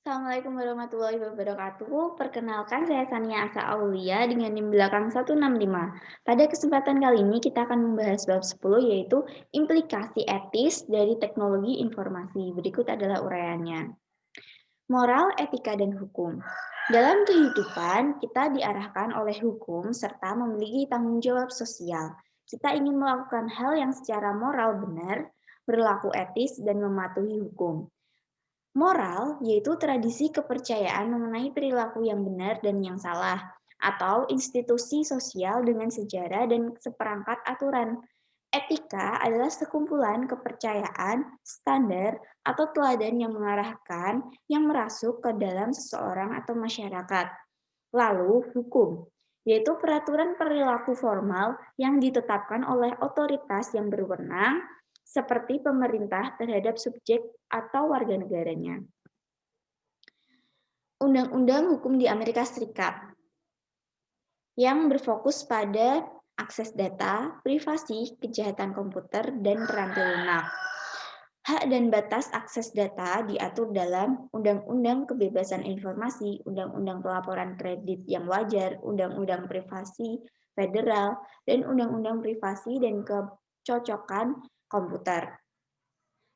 Assalamualaikum warahmatullahi wabarakatuh. Perkenalkan, saya Sania Asa Aulia dengan NIM belakang 165. Pada kesempatan kali ini kita akan membahas bab 10 yaitu implikasi etis dari teknologi informasi. Berikut adalah uraiannya. Moral, etika, dan hukum. Dalam kehidupan, kita diarahkan oleh hukum serta memiliki tanggung jawab sosial. Kita ingin melakukan hal yang secara moral benar, berlaku etis, dan mematuhi hukum. Moral yaitu tradisi kepercayaan mengenai perilaku yang benar dan yang salah, atau institusi sosial dengan sejarah dan seperangkat aturan. Etika adalah sekumpulan kepercayaan, standar, atau teladan yang mengarahkan yang merasuk ke dalam seseorang atau masyarakat. Lalu, hukum yaitu peraturan perilaku formal yang ditetapkan oleh otoritas yang berwenang seperti pemerintah terhadap subjek atau warga negaranya. Undang-undang hukum di Amerika Serikat yang berfokus pada akses data, privasi, kejahatan komputer, dan peranti lunak. Hak dan batas akses data diatur dalam Undang-Undang Kebebasan Informasi, Undang-Undang Pelaporan Kredit yang Wajar, Undang-Undang Privasi Federal, dan Undang-Undang Privasi dan Kecocokan Komputer.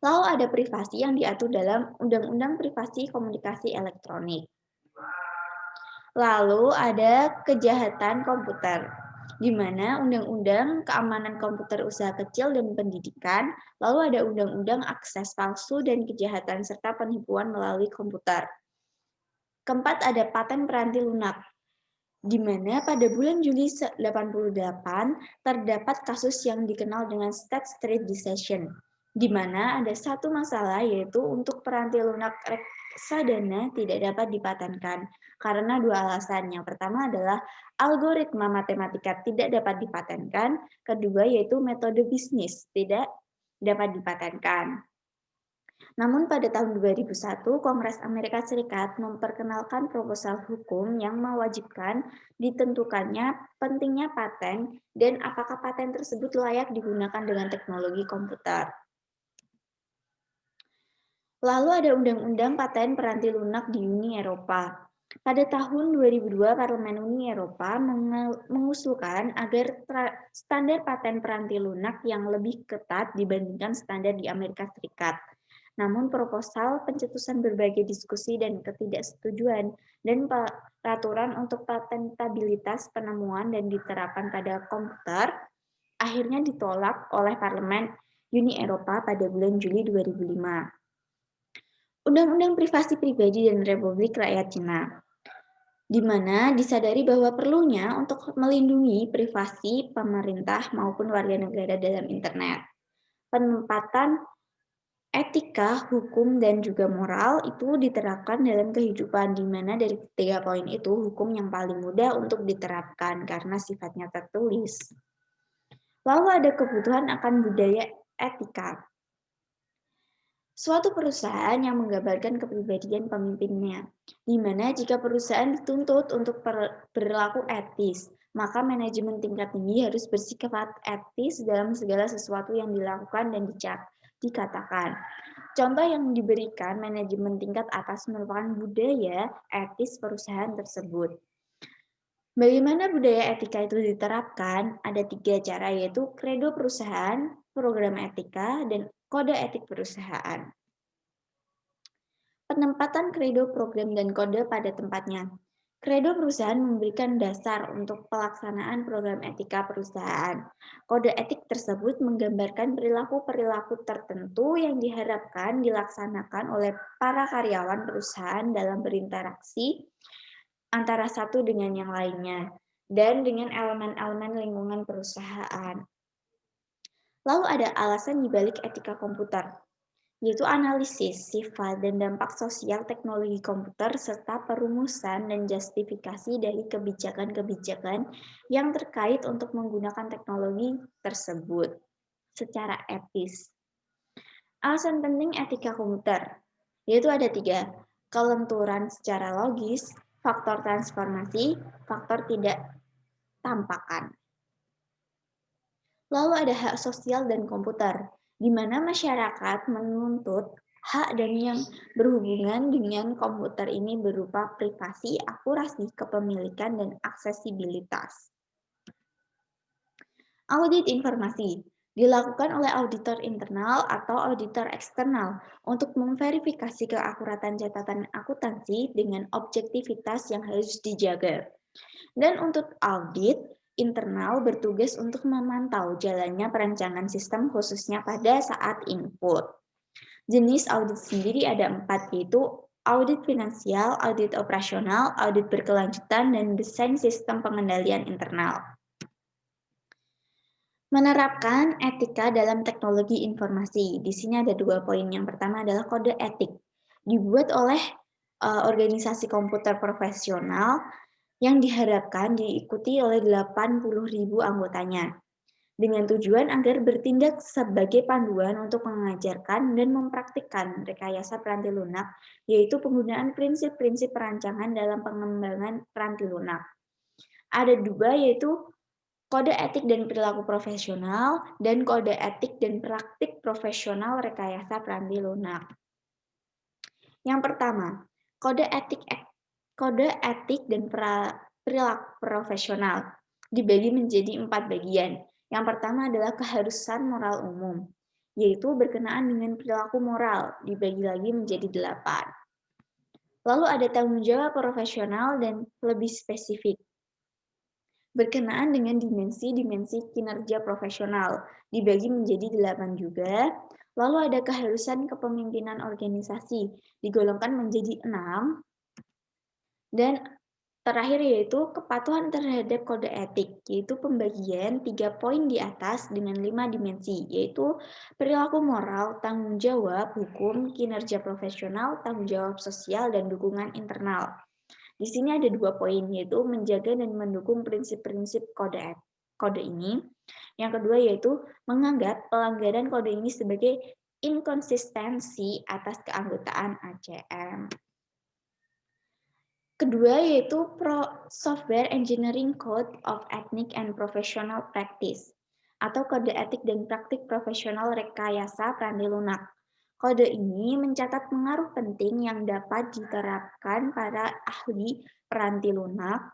Lalu ada privasi yang diatur dalam Undang-Undang Privasi Komunikasi Elektronik. Lalu ada kejahatan komputer, di mana Undang-Undang Keamanan Komputer Usaha Kecil dan Pendidikan, lalu ada Undang-Undang Akses Palsu dan Kejahatan serta Penipuan melalui komputer. Keempat ada paten peranti lunak, di mana pada bulan Juli 88 terdapat kasus yang dikenal dengan State Street Decision, di mana ada satu masalah yaitu untuk peranti lunak reksadana tidak dapat dipatenkan karena dua alasan. Yang pertama adalah algoritma matematika tidak dapat dipatenkan, kedua yaitu metode bisnis tidak dapat dipatenkan. Namun pada tahun 2001, Kongres Amerika Serikat memperkenalkan proposal hukum yang mewajibkan ditentukannya pentingnya paten dan apakah paten tersebut layak digunakan dengan teknologi komputer. Lalu ada Undang-Undang Paten Peranti Lunak di Uni Eropa. Pada tahun 2002, Parlemen Uni Eropa mengusulkan agar standar paten peranti lunak yang lebih ketat dibandingkan standar di Amerika Serikat. Namun proposal pencetusan berbagai diskusi dan ketidaksetujuan dan peraturan untuk patentabilitas penemuan dan diterapkan pada komputer akhirnya ditolak oleh Parlemen Uni Eropa pada bulan Juli 2005. Undang-Undang Privasi Pribadi dan Republik Rakyat Cina, di mana disadari bahwa perlunya untuk melindungi privasi pemerintah maupun warga negara dalam internet. Penempatan etika, hukum, dan juga moral itu diterapkan dalam kehidupan, di mana dari 3 poin itu hukum yang paling mudah untuk diterapkan karena sifatnya tertulis. Lalu ada kebutuhan akan budaya etika. Suatu perusahaan yang menggambarkan kepribadian pemimpinnya, di mana jika perusahaan dituntut untuk berlaku etis, maka manajemen tingkat tinggi harus bersikap etis dalam segala sesuatu yang dilakukan dan dikatakan. Contoh yang diberikan manajemen tingkat atas merupakan budaya etis perusahaan tersebut. Bagaimana budaya etika itu diterapkan? Ada 3 cara, yaitu kredo perusahaan, program etika, dan kode etik perusahaan. Penempatan kredo program dan kode pada tempatnya. Kredo perusahaan memberikan dasar untuk pelaksanaan program etika perusahaan. Kode etik tersebut menggambarkan perilaku-perilaku tertentu yang diharapkan dilaksanakan oleh para karyawan perusahaan dalam berinteraksi antara satu dengan yang lainnya dan dengan elemen-elemen lingkungan perusahaan. Lalu ada alasan dibalik etika komputer, yaitu analisis sifat dan dampak sosial teknologi komputer serta perumusan dan justifikasi dari kebijakan-kebijakan yang terkait untuk menggunakan teknologi tersebut secara etis. Alasan penting etika komputer, yaitu ada 3, kelenturan secara logis, faktor transformasi, faktor tidak tampakan. Lalu ada hak sosial dan komputer, di mana masyarakat menuntut Hak dan yang berhubungan dengan komputer ini berupa privasi, akurasi, kepemilikan, dan aksesibilitas. Audit informasi dilakukan oleh auditor internal atau auditor eksternal untuk memverifikasi keakuratan catatan akuntansi dengan objektivitas yang harus dijaga. Dan untuk audit, internal bertugas untuk memantau jalannya perencanaan sistem khususnya pada saat input. Jenis audit sendiri ada 4, yaitu audit finansial, audit operasional, audit berkelanjutan, dan desain sistem pengendalian internal. Menerapkan etika dalam teknologi informasi. Di sini ada 2 poin. Yang pertama adalah kode etik. Dibuat oleh organisasi komputer profesional yang diharapkan diikuti oleh 80.000 anggotanya. Dengan tujuan agar bertindak sebagai panduan untuk mengajarkan dan mempraktikkan rekayasa peranti lunak, yaitu penggunaan prinsip-prinsip perancangan dalam pengembangan peranti lunak. Ada 2, yaitu kode etik dan perilaku profesional, dan kode etik dan praktik profesional rekayasa peranti lunak. Yang pertama, kode etik dan perilaku profesional dibagi menjadi 4 bagian. Yang pertama adalah keharusan moral umum, yaitu berkenaan dengan perilaku moral, dibagi lagi menjadi 8. Lalu ada tanggung jawab profesional dan lebih spesifik, berkenaan dengan dimensi-dimensi kinerja profesional, dibagi menjadi 8 juga. Lalu ada keharusan kepemimpinan organisasi, digolongkan menjadi 6. Dan terakhir yaitu kepatuhan terhadap kode etik, yaitu pembagian 3 poin di atas dengan 5 dimensi, yaitu perilaku moral, tanggung jawab hukum, kinerja profesional, tanggung jawab sosial, dan dukungan internal. Di sini ada 2 poin, yaitu menjaga dan mendukung prinsip-prinsip kode ini. Yang kedua yaitu menganggap pelanggaran kode ini sebagai inkonsistensi atas keanggotaan ACM. Kedua yaitu Software Engineering Code of Ethnic and Professional Practice atau Kode Etik dan Praktik Profesional Rekayasa Peranti Lunak. Kode ini mencatat pengaruh penting yang dapat diterapkan para ahli peranti lunak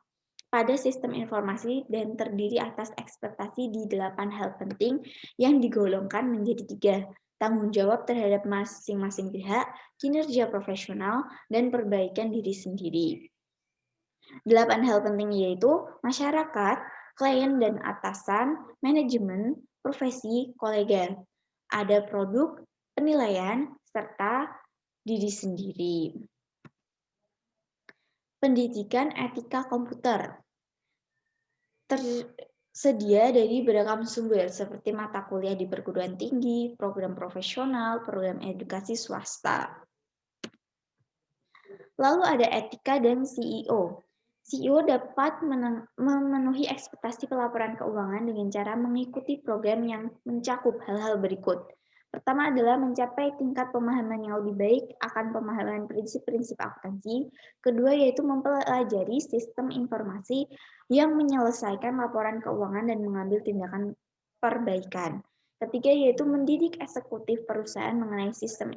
pada sistem informasi dan terdiri atas ekspektasi di 8 hal penting yang digolongkan menjadi 3. Tanggung jawab terhadap masing-masing pihak, kinerja profesional, dan perbaikan diri sendiri. 8 hal penting yaitu masyarakat, klien dan atasan, manajemen, profesi, kolega. Ada produk, penilaian, serta diri sendiri. Pendidikan etika komputer tersedia dari beragam sumber seperti mata kuliah di perguruan tinggi, program profesional, program edukasi swasta. Lalu ada etika dan CEO. CEO dapat memenuhi ekspektasi pelaporan keuangan dengan cara mengikuti program yang mencakup hal-hal berikut. Pertama adalah mencapai tingkat pemahaman yang lebih baik akan pemahaman prinsip-prinsip akuntansi. Kedua yaitu mempelajari sistem informasi yang menyelesaikan laporan keuangan dan mengambil tindakan perbaikan. Ketiga yaitu mendidik eksekutif perusahaan mengenai sistem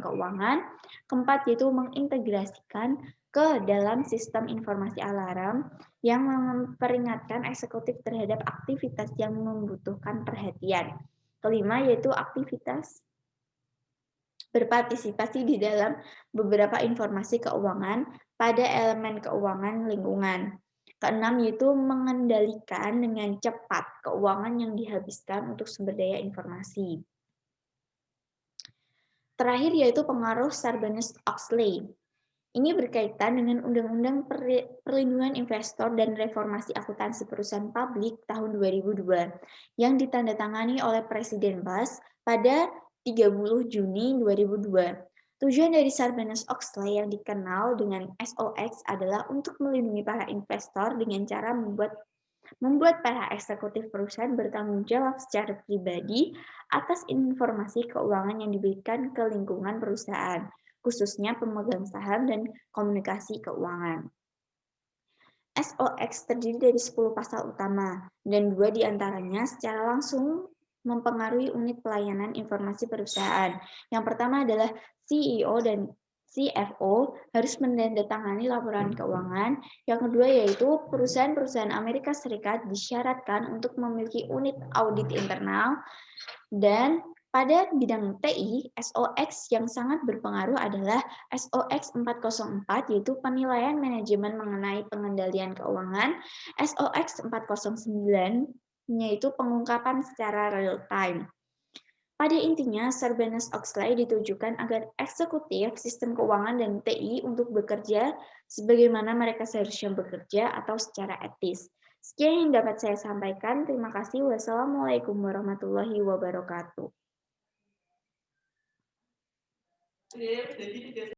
keuangan. Keempat yaitu mengintegrasikan ke dalam sistem informasi alarm yang memperingatkan eksekutif terhadap aktivitas yang membutuhkan perhatian. Kelima yaitu aktivitas berpartisipasi di dalam beberapa informasi keuangan pada elemen keuangan lingkungan. Keenam yaitu mengendalikan dengan cepat keuangan yang dihabiskan untuk sumber daya informasi. Terakhir yaitu pengaruh Sarbanes-Oxley. Ini berkaitan dengan Undang-Undang Perlindungan Investor dan Reformasi Akuntansi Perusahaan Publik tahun 2002 yang ditandatangani oleh Presiden Bas pada 30 Juni 2002. Tujuan dari Sarbanes-Oxley yang dikenal dengan SOX adalah untuk melindungi para investor dengan cara membuat para eksekutif perusahaan bertanggung jawab secara pribadi atas informasi keuangan yang diberikan ke lingkungan perusahaan, khususnya pemegang saham dan komunikasi keuangan. SOX terdiri dari 10 pasal utama, dan 2 diantaranya secara langsung mempengaruhi unit pelayanan informasi perusahaan. Yang pertama adalah CEO dan CFO harus menandatangani laporan keuangan. Yang kedua yaitu perusahaan-perusahaan Amerika Serikat disyaratkan untuk memiliki unit audit internal. Dan pada bidang TI, SOX yang sangat berpengaruh adalah SOX 404, yaitu penilaian manajemen mengenai pengendalian keuangan. SOX 409 yaitu pengungkapan secara real time. Pada intinya, Sarbanes-Oxley ditujukan agar eksekutif, sistem keuangan, dan TI untuk bekerja sebagaimana mereka seharusnya bekerja atau secara etis. Sekian yang dapat saya sampaikan. Terima kasih. Wassalamualaikum warahmatullahi wabarakatuh.